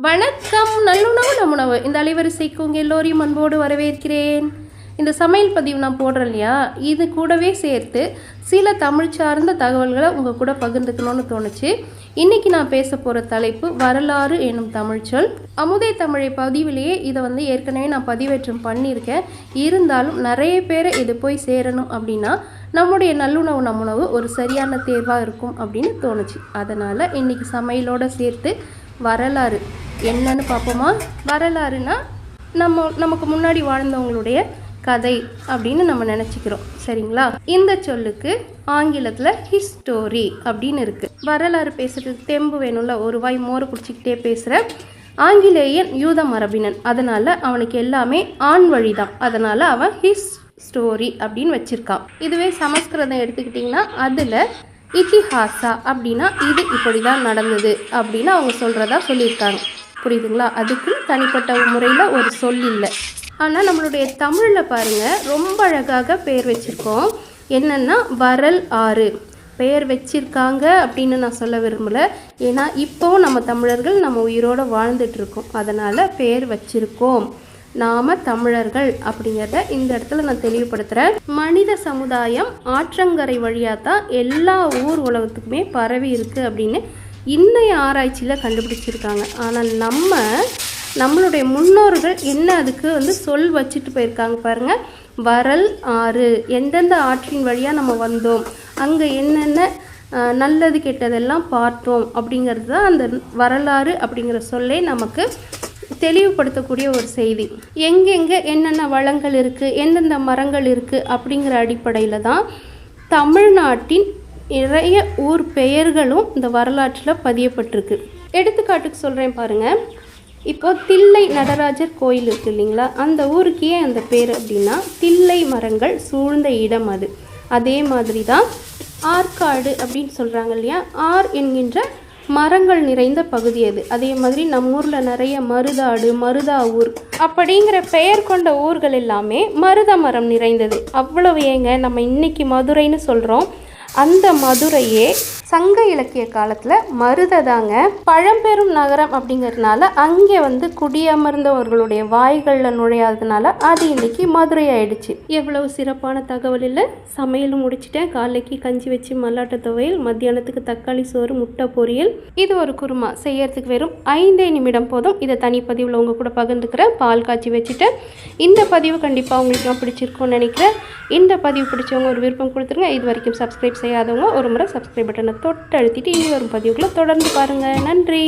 வணக்கம். நல்லுணவு நம்முணவு இந்த அலைவரிசைக்கு உங்கள் எல்லோரையும் அன்போடு வரவேற்கிறேன். இந்த சமையல் பதிவு நான் போடுறேன் இல்லையா, இது கூடவே சேர்த்து சில தமிழ் சார்ந்த தகவல்களை உங்கள் கூட பகிர்ந்துக்கணும்னு தோணுச்சு. இன்றைக்கி நான் பேச போகிற தலைப்பு வரலாறு எனும் தமிழ் சொல். அமுதே தமிழை பதிவிலேயே இதை ஏற்கனவே நான் பதிவேற்றம் பண்ணியிருக்கேன். இருந்தாலும் நிறைய பேரை இது போய் சேரணும் அப்படின்னா நம்முடைய நல்லுணவு நம்முணவு ஒரு சரியான தேர்வாக இருக்கும் அப்படின்னு தோணுச்சு. அதனால் இன்றைக்கி சமையலோடு சேர்த்து வரலாறு என்னன்னு பார்ப்போமா. வரலாறுனா நமக்கு முன்னாடி வாழ்ந்தவங்களுடைய கதை அப்படின்னு நம்ம நினச்சிக்கிறோம், சரிங்களா? இந்த சொல்லுக்கு ஆங்கிலத்தில் ஹிஸ்டோரி அப்படின்னு இருக்குது. வரலாறு பேசுகிறதுக்கு தெம்பு வேணும்ல, ஒரு வாய் மோரை குடிச்சிக்கிட்டே பேசுகிற ஆங்கிலேயன் யூத மரபினன், அதனால் அவனுக்கு எல்லாமே ஆண் வழி தான். அதனால் அவன் ஹிஸ்டோரி அப்படின்னு வச்சுருக்கான். இதுவே சமஸ்கிருதம் எடுத்துக்கிட்டிங்கன்னா அதில் இத்திஹாசா அப்படின்னா இது இப்படி தான் நடந்தது அப்படின்னு அவங்க சொல்கிறதா சொல்லியிருக்காங்க. புரியுதுங்களா? அதுக்கு தனிப்பட்ட முறையில் ஒரு சொல் இல்லை. ஆனால் நம்மளுடைய தமிழில் பாருங்கள், ரொம்ப அழகாக பெயர் வச்சுருக்கோம். என்னென்னா வரல் ஆறு பெயர் வச்சிருக்காங்க அப்படின்னு நான் சொல்ல விரும்பலை. ஏன்னா இப்போவும் நம்ம தமிழர்கள் நம்ம உயிரோடு வாழ்ந்துட்டுருக்கோம், அதனால் பெயர் வச்சுருக்கோம். நாம் தமிழர்கள் அப்படிங்கிறத இந்த இடத்துல நான் தெளிவுபடுத்துகிறேன். மனித சமுதாயம் ஆற்றங்கரை வழியாக தான் எல்லா ஊர் உலகத்துக்குமே பரவி இருக்குது அப்படின்னு இன்னைய ஆராய்ச்சியில் கண்டுபிடிச்சிருக்காங்க. ஆனால் நம்மளுடைய முன்னோர்கள் என்ன அதுக்கு சொல் வச்சுட்டு போயிருக்காங்க பாருங்கள். வரல் ஆறு, எந்தெந்த ஆற்றின் வழியாக நம்ம வந்தோம், அங்கே என்னென்ன நல்லது கெட்டதெல்லாம் பார்த்தோம் அப்படிங்கிறது தான் அந்த வரலாறு அப்படிங்கிற சொல்லே நமக்கு தெளிவுபடுத்தக்கூடிய ஒரு செய்தி. எங்கெங்கே என்னென்ன வளங்கள் இருக்குது, எந்தெந்த மரங்கள் இருக்குது அப்படிங்கிற அடிப்படையில் தான் தமிழ்நாட்டின் நிறைய ஊர் பெயர்களும் இந்த வரலாற்றில் பதியப்பட்டிருக்கு. எடுத்துக்காட்டுக்கு சொல்கிறேன் பாருங்கள். இப்போ தில்லை நடராஜர் கோயில் இருக்குது இல்லைங்களா, அந்த ஊருக்கு ஏன் அந்த பேர் அப்படின்னா தில்லை மரங்கள் சூழ்ந்த இடம் அது. அதே மாதிரி தான் ஆற்காடு அப்படின்னு சொல்கிறாங்க இல்லையா, ஆர் என்கின்ற மரங்கள் நிறைந்த பகுதி அது. அதே மாதிரி நம்ம ஊரில் நிறைய மருதாடு, மருதாவூர் அப்படிங்கிற பெயர் கொண்ட ஊர்கள் எல்லாமே மருத மரம் நிறைந்தது. அவ்வளவு ஏங்க நம்ம இன்னைக்கு மதுரைன்னு சொல்கிறோம். அந்த மதுரையே சங்க இலக்கிய காலத்தில் மருததாங்க பழம்பெரும் நகரம் அப்படிங்கிறதுனால அங்கே குடியமர்ந்தவர்களுடைய வாய்களில் நுழையாததுனால அது இன்னைக்கு மதுரை ஆயிடுச்சு. எவ்வளவு சிறப்பான தகவல் இல்லை. சமையலும் முடிச்சுட்டேன். காலைக்கு கஞ்சி வச்சு மல்லாட்ட துவையல், மத்தியானத்துக்கு தக்காளி சோறு, முட்டை பொரியல், இது ஒரு குருமா. செய்யறதுக்கு வெறும் 5 நிமிடம் போதும். இதை தனிப்பதிவில் உங்கள் கூட பகிர்ந்துக்கிறேன். பால் காய்ச்சி வச்சுட்டேன். இந்த பதிவு கண்டிப்பாக உங்களுக்கு பிடிச்சிருக்கும்னு நினைக்கிறேன். இந்த பதிவு பிடிச்சவங்க ஒரு விருப்பம் கொடுத்துருங்க. இது வரைக்கும் சப்ஸ்கிரைப் செய்யாதவங்க ஒரு முறை சப்ஸ்கிரைப் பட்டனை தொட்டு அழுத்திட்டு இனி வரும் பதிவுகளை தொடர்ந்து பாருங்கள். நன்றி.